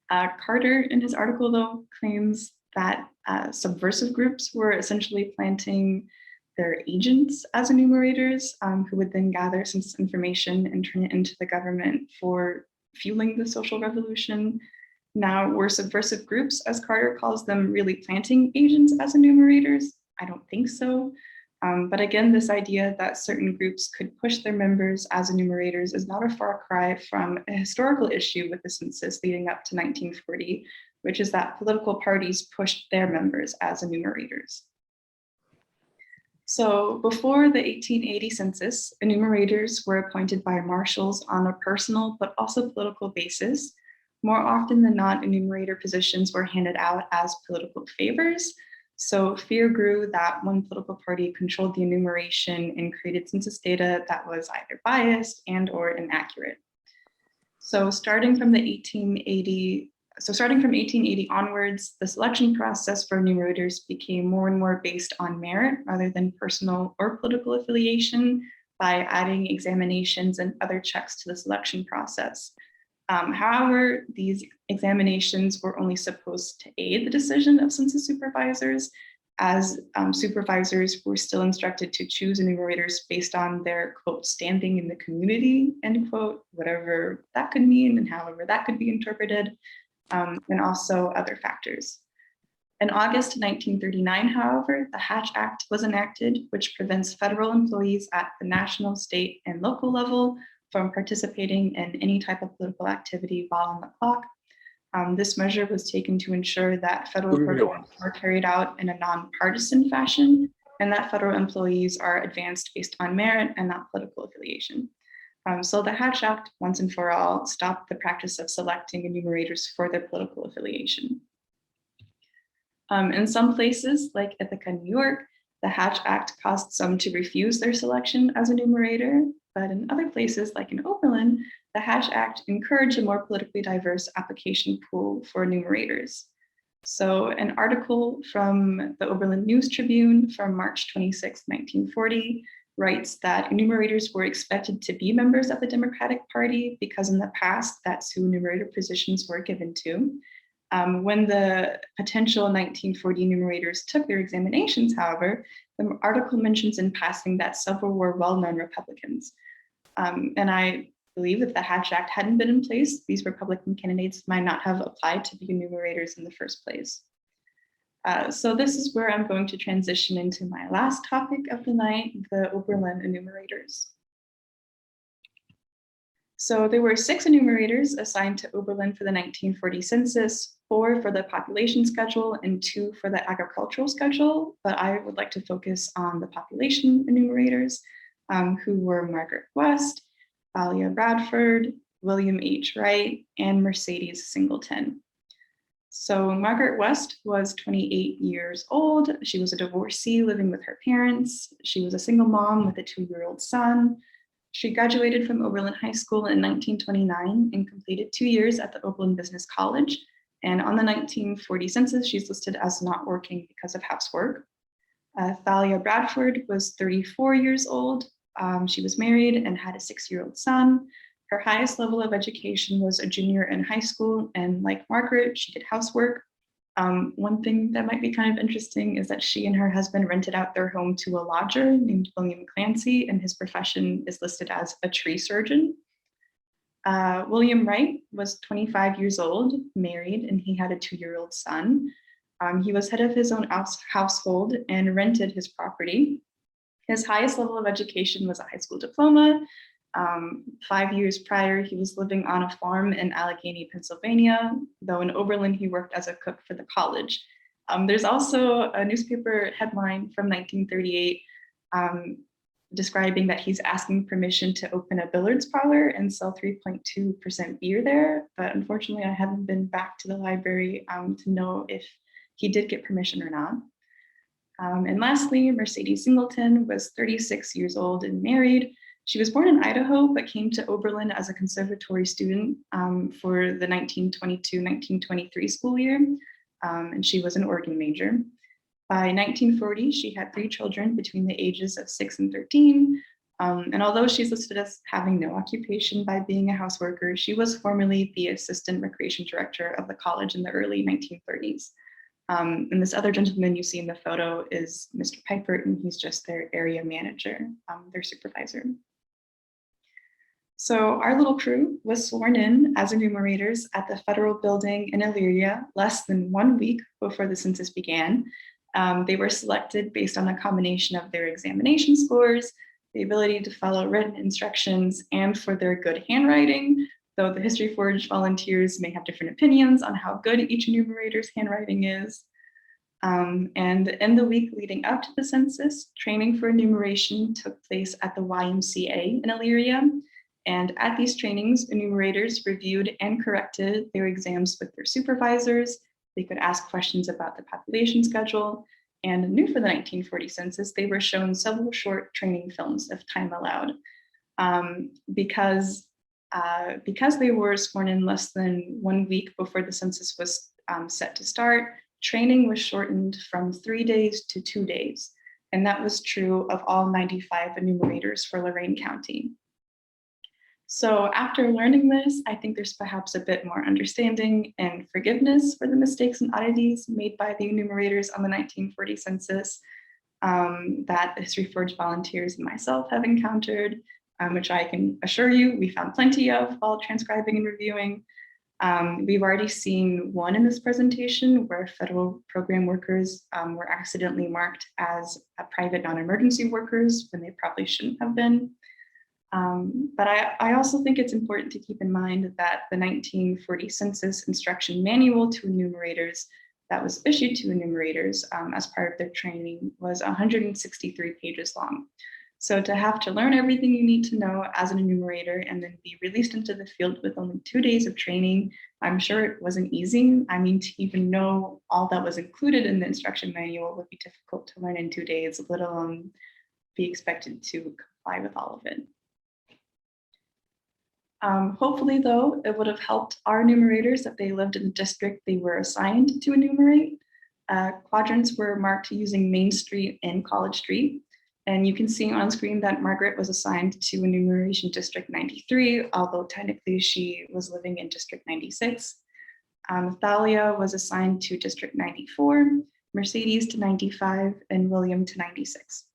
Carter, in his article, though, claims that subversive groups were essentially planting their agents as enumerators, who would then gather census information and turn it into the government for fueling the social revolution. Now, were subversive groups, as Carter calls them, really planting agents as enumerators? I don't think so. But again, this idea that certain groups could push their members as enumerators is not a far cry from a historical issue with the census leading up to 1940, which is that political parties pushed their members as enumerators. So before the 1880 census, enumerators were appointed by marshals on a personal but also political basis. More often than not, enumerator positions were handed out as political favors. So fear grew that one political party controlled the enumeration and created census data that was either biased and or inaccurate. So starting from 1880 onwards, the selection process for enumerators became more and more based on merit rather than personal or political affiliation by adding examinations and other checks to the selection process. However, these examinations were only supposed to aid the decision of census supervisors, as supervisors were still instructed to choose enumerators based on their, quote, standing in the community, end quote, whatever that could mean and however that could be interpreted, and also other factors. In August 1939, however, the Hatch Act was enacted, which prevents federal employees at the national, state, and local level from participating in any type of political activity while on the clock. This measure was taken to ensure that federal programs are carried out in a nonpartisan fashion and that federal employees are advanced based on merit and not political affiliation. So the Hatch Act, once and for all, stopped the practice of selecting enumerators for their political affiliation. In some places, like Ithaca, New York, the Hatch Act caused some to refuse their selection as a numerator, but in other places, like in Oberlin, the Hatch Act encouraged a more politically diverse application pool for enumerators. So an article from the Oberlin News Tribune from March 26, 1940, writes that enumerators were expected to be members of the Democratic Party because in the past, that's who enumerator positions were given to. When the potential 1940 enumerators took their examinations, however, the article mentions in passing that several were well-known Republicans. And I believe if the Hatch Act hadn't been in place, these Republican candidates might not have applied to be enumerators in the first place. So this is where I'm going to transition into my last topic of the night, the Oberlin enumerators. So there were 6 enumerators assigned to Oberlin for the 1940 census, 4 for the population schedule and 2 for the agricultural schedule, but I would like to focus on the population enumerators, who were Margaret West, Thalia Bradford, William H. Wright, and Mercedes Singleton. So Margaret West was 28 years old. She was a divorcee living with her parents. She was a single mom with a 2-year-old son. She graduated from Oberlin High School in 1929 and completed 2 years at the Oberlin Business College. And on the 1940 census, she's listed as not working because of housework. Thalia Bradford was 34 years old. She was married and had a 6-year-old son. Her highest level of education was a junior in high school, and like Margaret, she did housework. One thing that might be kind of interesting is that she and her husband rented out their home to a lodger named William Clancy, and his profession is listed as a tree surgeon. William Wright was 25 years old, married, and he had a 2-year-old son. He was head of his own household and rented his property. His highest level of education was a high school diploma. 5 years prior, he was living on a farm in Allegheny, Pennsylvania, though in Oberlin, he worked as a cook for the college. There's also a newspaper headline from 1938 describing that he's asking permission to open a billiards parlor and sell 3.2% beer there, but unfortunately, I haven't been back to the library to know if he did get permission or not. And lastly, Mercedes Singleton was 36 years old and married. She was born in Idaho, but came to Oberlin as a conservatory student for the 1922-1923 school year, and she was an organ major. By 1940, she had 3 children between the ages of 6 and 13, and although she's listed as having no occupation by being a houseworker, she was formerly the assistant recreation director of the college in the early 1930s. And this other gentleman you see in the photo is Mr. Piper, and he's just their area manager, their supervisor. So our little crew was sworn in as enumerators at the federal building in Elyria less than 1 week before the census began. They were selected based on a combination of their examination scores, the ability to follow written instructions, and for their good handwriting, though the HistoryForge volunteers may have different opinions on how good each enumerator's handwriting is. And in the week leading up to the census, training for enumeration took place at the YMCA in Elyria. And at these trainings, enumerators reviewed and corrected their exams with their supervisors. They could ask questions about the population schedule. And new for the 1940 census, they were shown several short training films if time allowed. Because they were sworn in less than 1 week before the census was set to start, training was shortened from 3 days to 2 days. And that was true of all 95 enumerators for Lorain County. So after learning this, I think there's perhaps a bit more understanding and forgiveness for the mistakes and oddities made by the enumerators on the 1940 census that the HistoryForge volunteers and myself have encountered, which I can assure you we found plenty of while transcribing and reviewing. We've already seen one in this presentation where federal program workers were accidentally marked as private non-emergency workers when they probably shouldn't have been. But I also think it's important to keep in mind that the 1940 Census Instruction Manual to enumerators that was issued to enumerators as part of their training was 163 pages long. So to have to learn everything you need to know as an enumerator and then be released into the field with only 2 days of training, I'm sure it wasn't easy. I mean, to even know all that was included in the instruction manual would be difficult to learn in 2 days, let alone be expected to comply with all of it. Hopefully, though, it would have helped our enumerators if they lived in the district they were assigned to enumerate. Quadrants were marked using Main Street and College Street. And you can see on screen that Margaret was assigned to enumeration district 93, although technically she was living in district 96. Thalia was assigned to district 94, Mercedes to 95, and William to 96.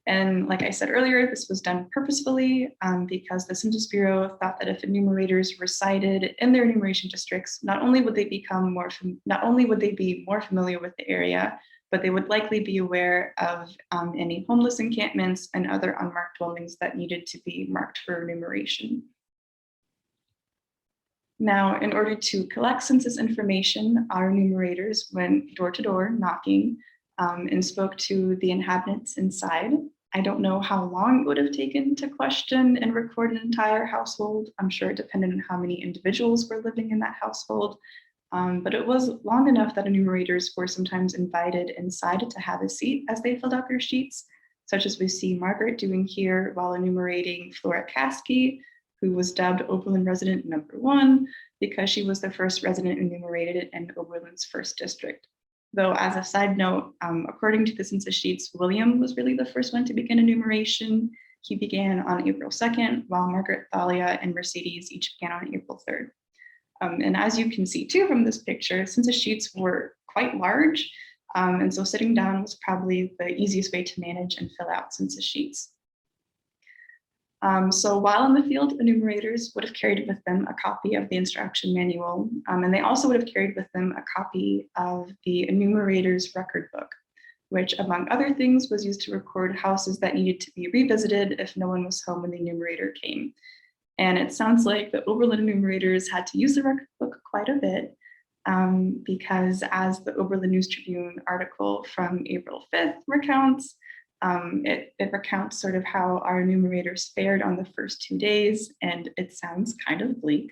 And like I said earlier, this was done purposefully because the Census Bureau thought that if enumerators resided in their enumeration districts, not only would they be more familiar with the area, but they would likely be aware of any homeless encampments and other unmarked dwellings that needed to be marked for enumeration. Now, in order to collect census information, our enumerators went door to door knocking and spoke to the inhabitants inside. I don't know how long it would have taken to question and record an entire household. I'm sure it depended on how many individuals were living in that household. But it was long enough that enumerators were sometimes invited inside to have a seat as they filled out their sheets, such as we see Margaret doing here while enumerating Flora Caskey, who was dubbed Oberlin resident #1 because she was the first resident enumerated in Oberlin's first district. Though as a side note, according to the census sheets, William was really the first one to begin enumeration. He began on April 2nd, while Margaret, Thalia, and Mercedes each began on April 3rd. And as you can see too from this picture, census sheets were quite large. And so sitting down was probably the easiest way to manage and fill out census sheets. So while in the field, enumerators would have carried with them a copy of the instruction manual, and they also would have carried with them a copy of the enumerator's record book, which among other things was used to record houses that needed to be revisited if no one was home when the enumerator came. And it sounds like the Oberlin enumerators had to use the record book quite a bit because as the Oberlin News Tribune article from April 5th recounts, it recounts sort of how our enumerators fared on the first 2 days, and it sounds kind of bleak.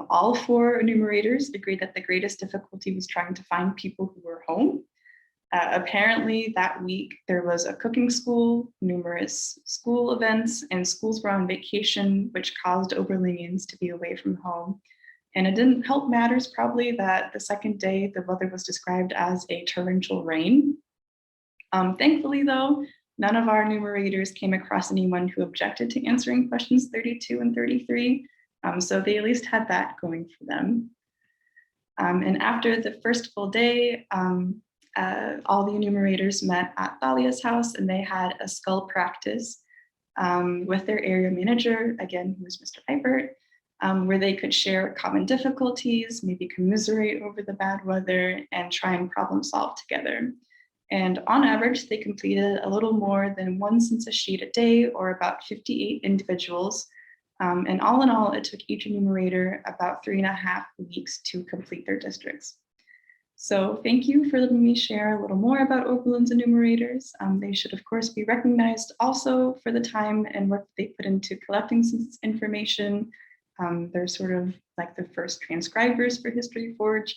All 4 enumerators agreed that the greatest difficulty was trying to find people who were home. Apparently that week there was a cooking school, numerous school events, and schools were on vacation, which caused Oberlinians to be away from home. And it didn't help matters probably that the second day the weather was described as a torrential rain. Thankfully though, none of our enumerators came across anyone who objected to answering questions 32 and 33. So they at least had that going for them. And after the first full day, all the enumerators met at Thalia's house and they had a skull practice with their area manager, again, who was Mr. Eibert, where they could share common difficulties, maybe commiserate over the bad weather and try and problem solve together. And on average, they completed a little more than 1 census sheet a day, or about 58 individuals. And all in all, it took each enumerator about 3.5 weeks to complete their districts. So thank you for letting me share a little more about Oberlin's enumerators. They should of course be recognized also for the time and work they put into collecting census information. They're sort of like the first transcribers for HistoryForge,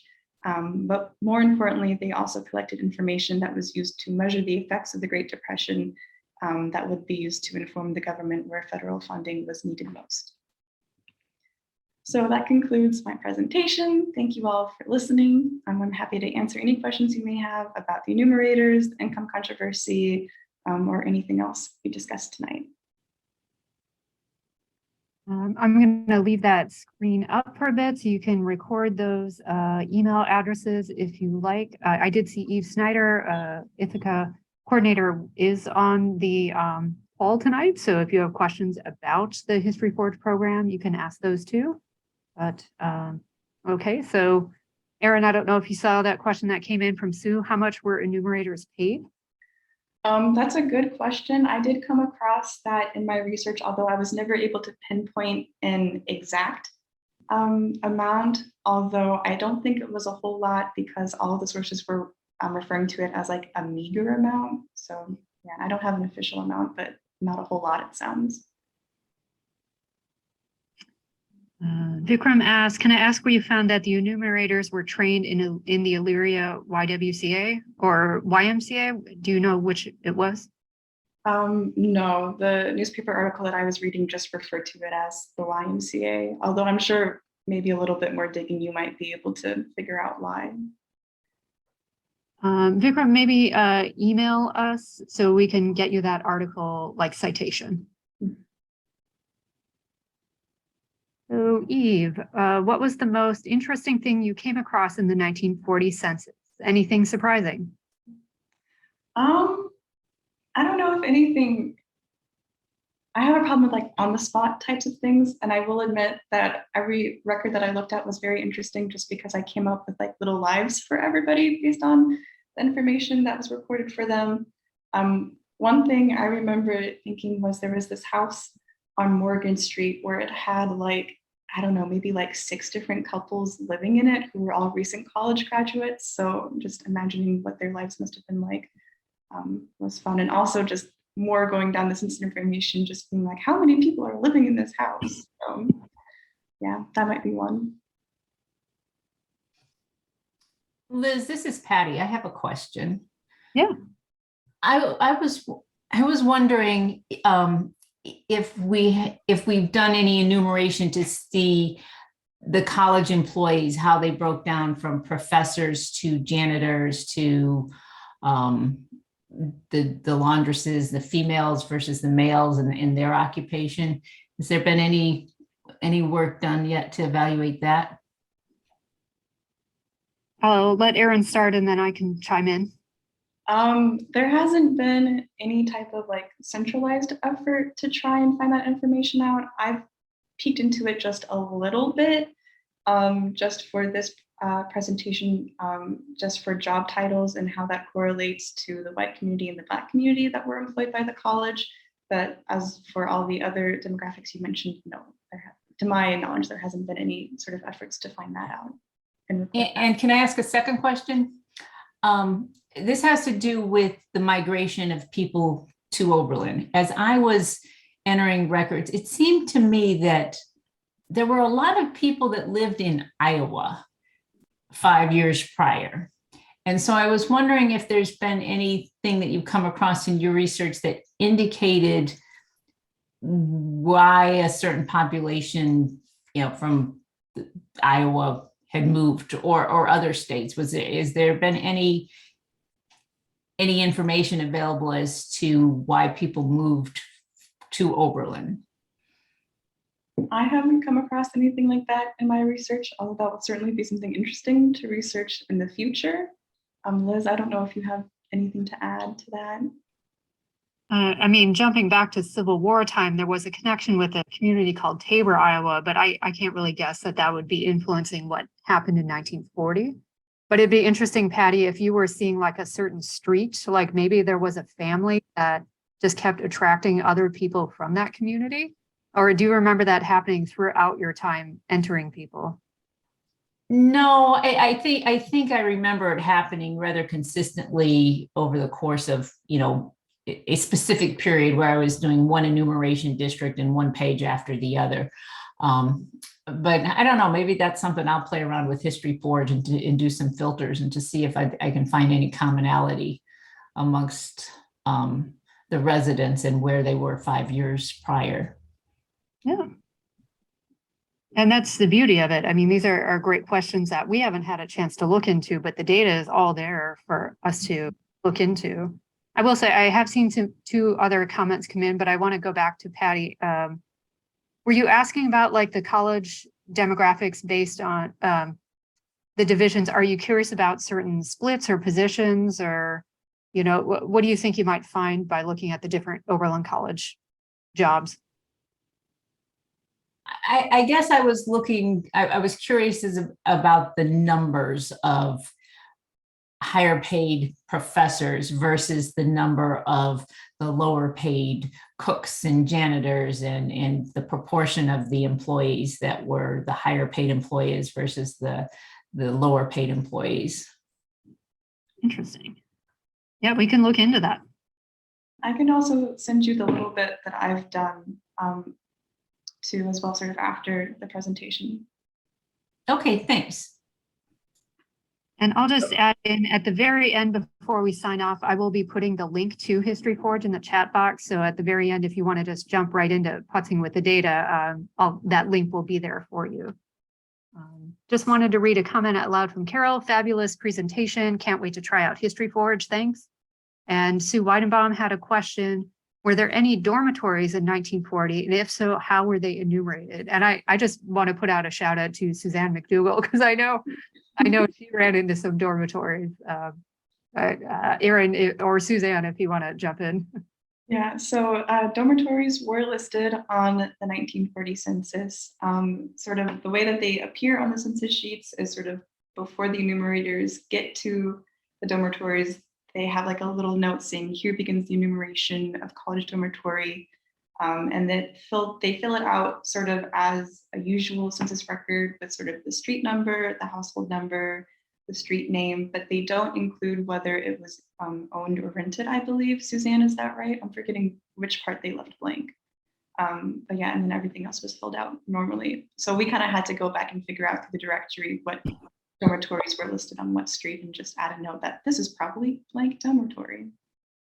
but more importantly, they also collected information that was used to measure the effects of the Great Depression that would be used to inform the government where federal funding was needed most. So that concludes my presentation. Thank you all for listening. I'm happy to answer any questions you may have about the enumerators, the income controversy, or anything else we discussed tonight. I'm going to leave that screen up for a bit so you can record those email addresses if you like. I did see Eve Snyder, Ithaca coordinator, is on the call tonight. So if you have questions about the HistoryForge program, you can ask those too. But okay, so Erin, I don't know if you saw that question that came in from Sue. How much were enumerators paid? That's a good question. I did come across that in my research, although I was never able to pinpoint an exact amount, although I don't think it was a whole lot because all of the sources were referring to it as like a meager amount. So yeah, I don't have an official amount, but not a whole lot, it sounds. Vikram asks, can I ask where you found that the enumerators were trained in the Illyria YWCA or YMCA? Do you know which it was? No, the newspaper article that I was reading just referred to it as the YMCA, although I'm sure maybe a little bit more digging you might be able to figure out why. Vikram, maybe email us so we can get you that article like citation. So Eve, what was the most interesting thing you came across in the 1940 census? Anything surprising? I don't know if anything. I have a problem with like on the spot types of things. And I will admit that every record that I looked at was very interesting just because I came up with like little lives for everybody based on the information that was reported for them. One thing I remember thinking was there was this house on Morgan Street where it had like, I don't know, maybe like 6 different couples living in it who were all recent college graduates. So just imagining what their lives must have been like was fun. And also just more going down this information, just being like, how many people are living in this house? Yeah, that might be one. Liz, this is Patty. I have a question. Yeah. I was wondering if we've done any enumeration to see the college employees, how they broke down from professors to janitors to the laundresses, the females versus the males in their occupation. Has there been any work done yet to evaluate that? I'll let Erin start and then I can chime in. There hasn't been any type of like centralized effort to try and find that information out. I've peeked into it just a little bit, just for this presentation, just for job titles and how that correlates to the white community and the Black community that were employed by the college. But as for all the other demographics you mentioned, no, to my knowledge, there hasn't been any sort of efforts to find that out. And can I ask a second question? This has to do with the migration of people to Oberlin. As I was entering records, it seemed to me that there were a lot of people that lived in Iowa 5 years prior. And so I was wondering if there's been anything that you've come across in your research that indicated why a certain population, from Iowa had moved or other states. Is there been any information available as to why people moved to Oberlin? I haven't come across anything like that in my research, although that would certainly be something interesting to research in the future. Liz, I don't know if you have anything to add to that. I mean, jumping back to Civil War time, there was a connection with a community called Tabor, Iowa, but I can't really guess that would be influencing what happened in 1940. But it'd be interesting, Patty, if you were seeing like a certain street, like maybe there was a family that just kept attracting other people from that community. Or do you remember that happening throughout your time entering people? No, I think I remember it happening rather consistently over the course of, a specific period where I was doing one enumeration district and one page after the other. But I don't know, maybe that's something I'll play around with HistoryForge and do some filters and to see if I can find any commonality amongst the residents and where they were 5 years prior. Yeah. And that's the beauty of it. I mean, these are great questions that we haven't had a chance to look into, but the data is all there for us to look into. I will say I have seen two other comments come in, but I want to go back to Patty. Were you asking about like the college demographics based on the divisions? Are you curious about certain splits or positions, or, what do you think you might find by looking at the different Oberlin College jobs? I guess I was looking, I was curious about the numbers of higher paid professors versus the number of the lower paid cooks and janitors and the proportion of the employees that were the higher paid employees versus the lower paid employees. Interesting. Yeah, we can look into that. I can also send you the little bit that I've done too as well, sort of after the presentation. Okay, thanks. And I'll just add in at the very end before we sign off, I will be putting the link to HistoryForge in the chat box. So at the very end, if you want to just jump right into putzing with the data, that link will be there for you. Just wanted to read a comment out loud from Carol. Fabulous presentation. Can't wait to try out HistoryForge. Thanks. And Sue Weidenbaum had a question. Were there any dormitories in 1940? And if so, how were they enumerated? And I just want to put out a shout out to Suzanne McDougal because I know she ran into some dormitories. Erin or Suzanne, if you want to jump in. Yeah, so dormitories were listed on the 1940 census. Sort of the way that they appear on the census sheets is sort of before the enumerators get to the dormitories, they have like a little note saying, here begins the enumeration of college dormitory. And they fill it out sort of as a usual census record with sort of the street number, the household number, the street name, but they don't include whether it was owned or rented, I believe. Suzanne, is that right? I'm forgetting which part they left blank. But yeah, and then everything else was filled out normally. So we kind of had to go back and figure out through the directory what dormitories were listed on what street and just add a note that this is probably blank dormitory.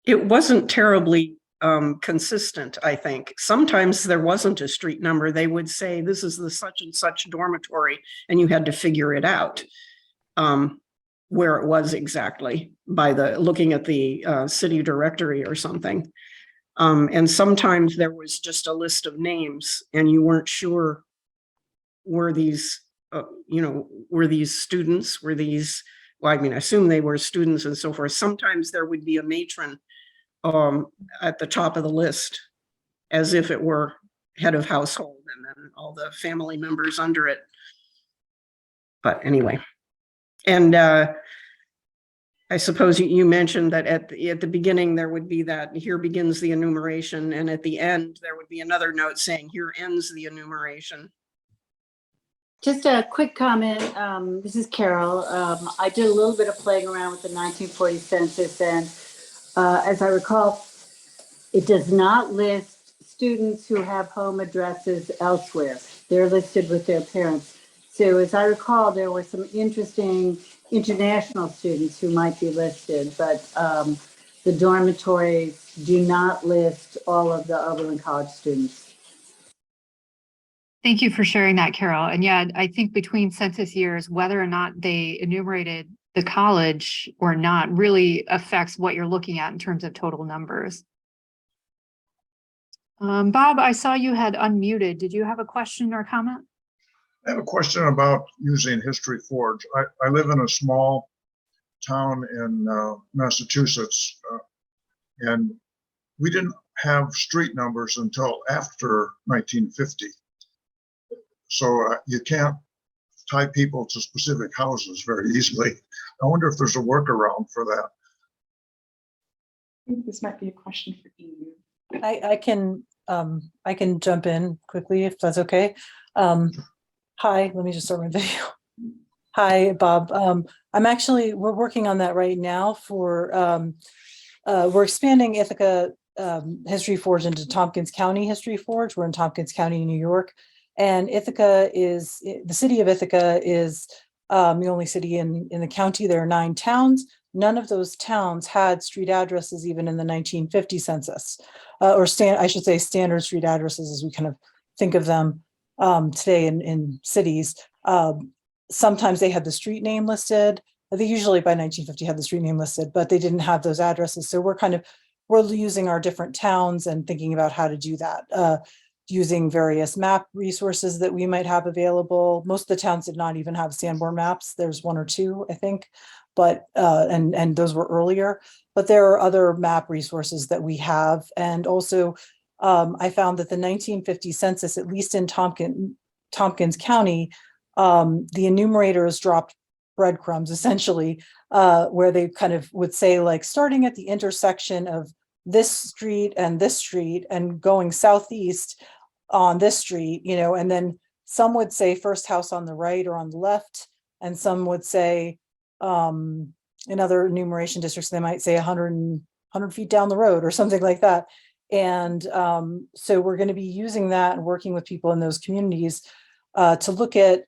It wasn't terribly consistent, I think. Sometimes there wasn't a street number. They would say, this is the such and such dormitory, and you had to figure it out. Where it was exactly by looking at the city directory or something. And sometimes there was just a list of names and you weren't sure, were these, were these students, well, I mean, I assume they were students and so forth. Sometimes there would be a matron at the top of the list as if it were head of household and then all the family members under it. But anyway. And I suppose you mentioned that at the beginning, there would be that here begins the enumeration. And at the end, there would be another note saying here ends the enumeration. Just a quick comment. This is Carol. I did a little bit of playing around with the 1940 census. And as I recall, it does not list students who have home addresses elsewhere. They're listed with their parents. So as I recall, there were some interesting international students who might be listed, but the dormitories do not list all of the Oberlin College students. Thank you for sharing that, Carol. And yeah, I think between census years, whether or not they enumerated the college or not really affects what you're looking at in terms of total numbers. Bob, I saw you had unmuted. Did you have a question or comment? I have a question about using HistoryForge. I live in a small town in Massachusetts, and we didn't have street numbers until after 1950. So you can't tie people to specific houses very easily. I wonder if there's a workaround for that. I think this might be a question for you. I can jump in quickly if that's okay. Hi, let me just start my video. Hi, Bob. We're working on that right now for, we're expanding Ithaca HistoryForge into Tompkins County HistoryForge. We're in Tompkins County, New York. And Ithaca is, the city of Ithaca is the only city in the county. There are 9 towns. None of those towns had street addresses even in the 1950 census, I should say standard street addresses as we kind of think of them today in cities. Sometimes they had the street name listed. They usually by 1950 had the street name listed, but they didn't have those addresses. So we're using our different towns and thinking about how to do that. Using various map resources that we might have available. Most of the towns did not even have Sanborn maps. There's 1 or 2, I think, but and those were earlier. But there are other map resources that we have, and also I found that the 1950 census, at least in Tompkins County, the enumerators dropped breadcrumbs essentially, where they kind of would say like starting at the intersection of this street and going southeast on this street, and then some would say first house on the right or on the left, and some would say in other enumeration districts, they might say 100 feet down the road or something like that. And so we're going to be using that and working with people in those communities to look at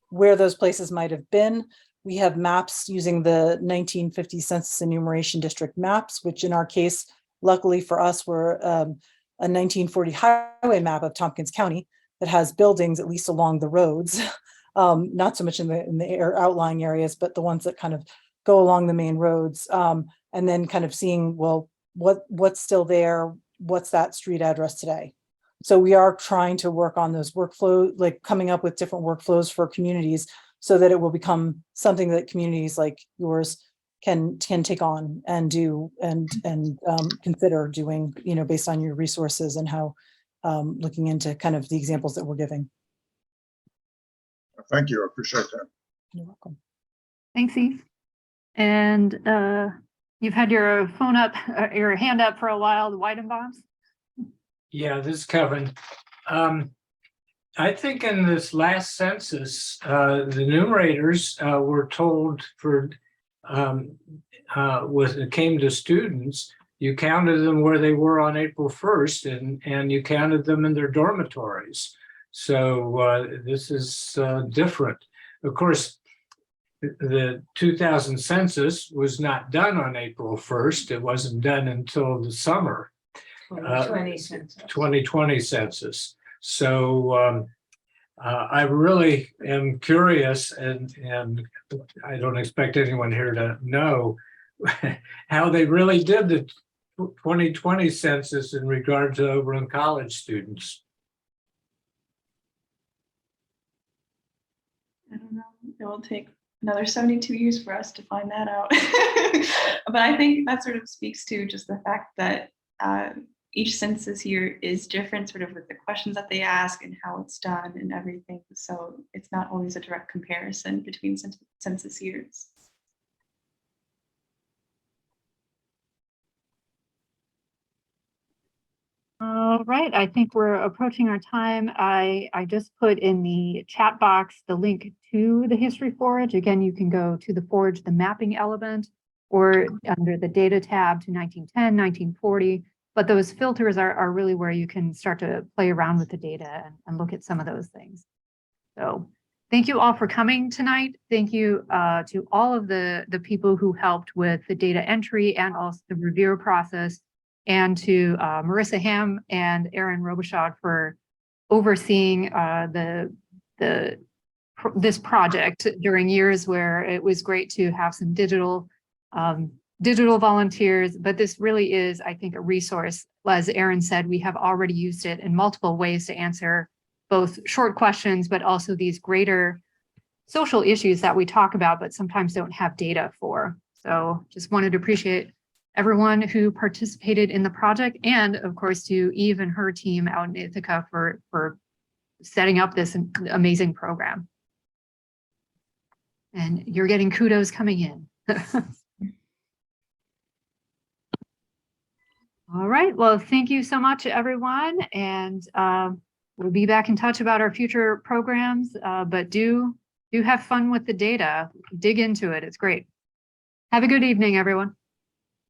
where those places might have been. We have maps using the 1950 Census Enumeration District maps, which in our case, luckily for us, were a 1940 highway map of Tompkins County that has buildings at least along the roads, not so much in the outlying areas, but the ones that kind of go along the main roads, and then kind of seeing, well, what's still there, what's that street address today. So we are trying to work on those workflows, like coming up with different workflows for communities so that it will become something that communities like yours can take on and do and consider doing, you know, based on your resources and how looking into kind of the examples that we're giving. Thank you. I appreciate that. You're welcome. Thanks, Eve. And you've had your phone up, your hand up for a while, the Weidenbaums. Yeah, this is Kevin. I think in this last census, the enumerators were told for when it came to students, you counted them where they were on April 1st and you counted them in their dormitories. So this is different. Of course, the 2000 census was not done on April 1st. It wasn't done until the summer. 2020 census. So I really am curious, and I don't expect anyone here to know how they really did the 2020 census in regard to Oberlin College students. I don't know. It will take another 72 years for us to find that out. But I think that sort of speaks to just the fact that each census year is different, sort of with the questions that they ask and how it's done and everything. So it's not always a direct comparison between census years. All right, I think we're approaching our time. I just put in the chat box the link to the HistoryForge. Again, you can go to the Forge, the mapping element, or under the data tab to 1910, 1940. But those filters are really where you can start to play around with the data and look at some of those things. So thank you all for coming tonight. Thank you to all of the people who helped with the data entry and also the review process, and to Marissa Hamm and Erin Robichaud for overseeing this project during years where it was great to have some digital volunteers, but this really is, I think, a resource. As Erin said, we have already used it in multiple ways to answer both short questions, but also these greater social issues that we talk about, but sometimes don't have data for. So just wanted to appreciate everyone who participated in the project, and of course to Eve and her team out in Ithaca for setting up this amazing program. And you're getting kudos coming in. All right, well, thank you so much, everyone. And we'll be back in touch about our future programs, but do have fun with the data. Dig into it, it's great. Have a good evening, everyone.